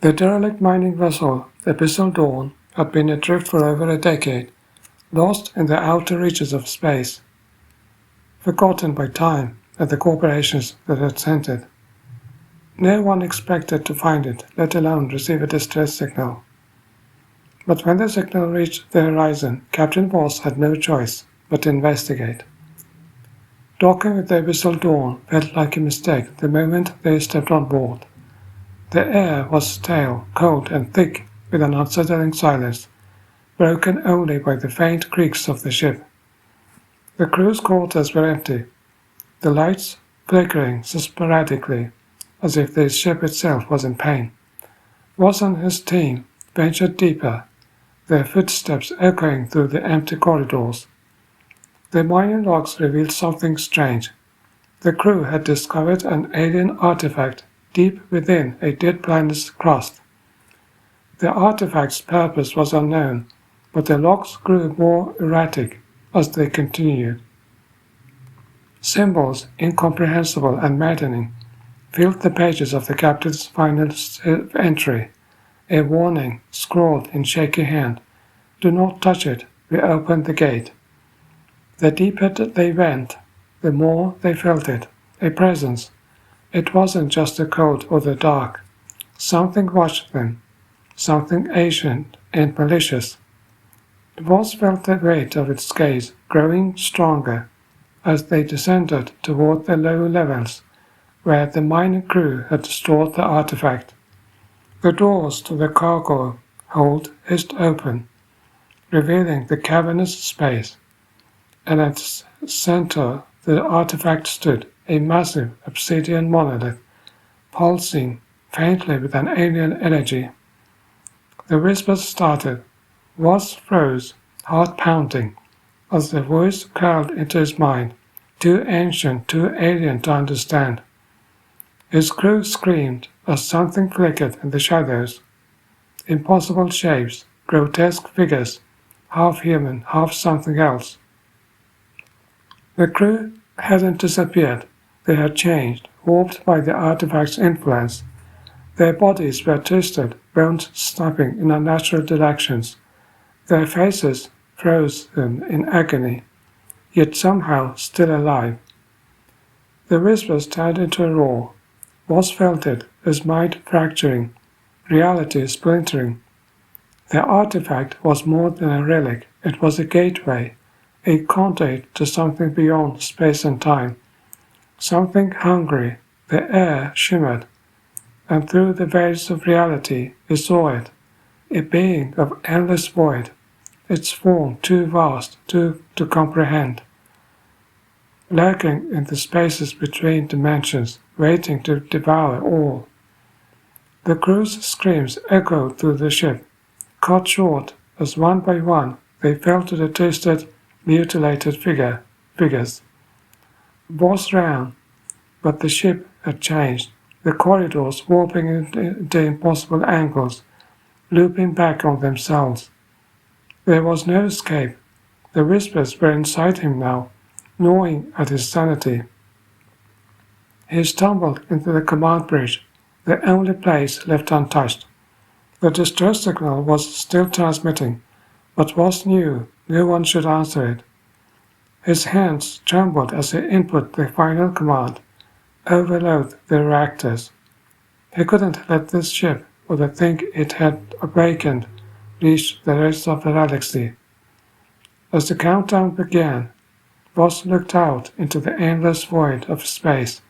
The derelict mining vessel, Abyssal Dawn, had been adrift for over a decade, lost in the outer reaches of space, forgotten by time and the corporations that had sent it. No one expected to find it, let alone receive a distress signal. But when the signal reached the horizon, Captain Voss had no choice but to investigate. Docking with the Abyssal Dawn felt like a mistake the moment they stepped on board. The air was stale, cold, and thick with an unsettling silence, broken only by the faint creaks of the ship. The crew's quarters were empty, the lights flickering sporadically, as if the ship itself was in pain. Voss and his team ventured deeper, their footsteps echoing through the empty corridors. The mining logs revealed something strange. The crew had discovered an alien artifact deep within a dead planet's crust. The artifact's purpose was unknown, but the logs grew more erratic as they continued. Symbols, incomprehensible and maddening, filled the pages of the captain's final entry, a warning scrawled in shaky hand. "Do not touch it, we opened the gate." The deeper they went, the more they felt it, a presence. It wasn't just the cold or the dark. Something watched them, something ancient and malicious. Voss felt the weight of its gaze growing stronger as they descended toward the low levels where the mining crew had stored the artifact. The doors to the cargo hold hissed open, revealing the cavernous space, and at its center the artifact stood, a massive obsidian monolith, pulsing faintly with an alien energy. The whispers started. Voss froze, heart pounding, as the voice curled into his mind, too ancient, too alien to understand. His crew screamed as something flickered in the shadows. Impossible shapes, grotesque figures, half human, half something else. The crew hadn't disappeared. They had changed, warped by the artifact's influence. Their bodies were twisted, bones snapping in unnatural directions, their faces frozen in agony, yet somehow still alive. The whispers turned into a roar. Voss felt it, his mind fracturing, reality splintering. The artifact was more than a relic, it was a gateway, a conduit to something beyond space and time. Something hungry. The air shimmered, and through the veils of reality he saw it, a being of endless void, its form too vast to comprehend, lurking in the spaces between dimensions, waiting to devour all. The crew's screams echoed through the ship, cut short as one by one they fell to the twisted, mutilated figures. Voss ran, but the ship had changed, the corridors warping into impossible angles, looping back on themselves. There was no escape. The whispers were inside him now, gnawing at his sanity. He stumbled into the command bridge, the only place left untouched. The distress signal was still transmitting, but Voss knew no one should answer it. His hands trembled as he input the final command, overload the reactors. He couldn't let this ship, or the thing it had awakened, reach the rest of the galaxy. As the countdown began, Voss looked out into the endless void of space.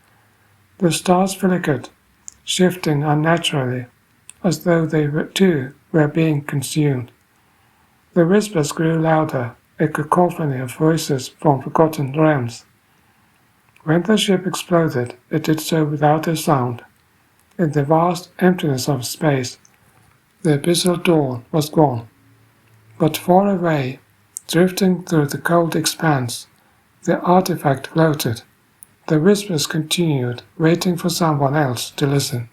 The stars flickered, shifting unnaturally, as though they too were being consumed. The whispers grew louder, a cacophony of voices from forgotten realms. When the ship exploded, it did so without a sound. In the vast emptiness of space, the Abyssal Dawn was gone. But far away, drifting through the cold expanse, the artifact floated. The whispers continued, waiting for someone else to listen.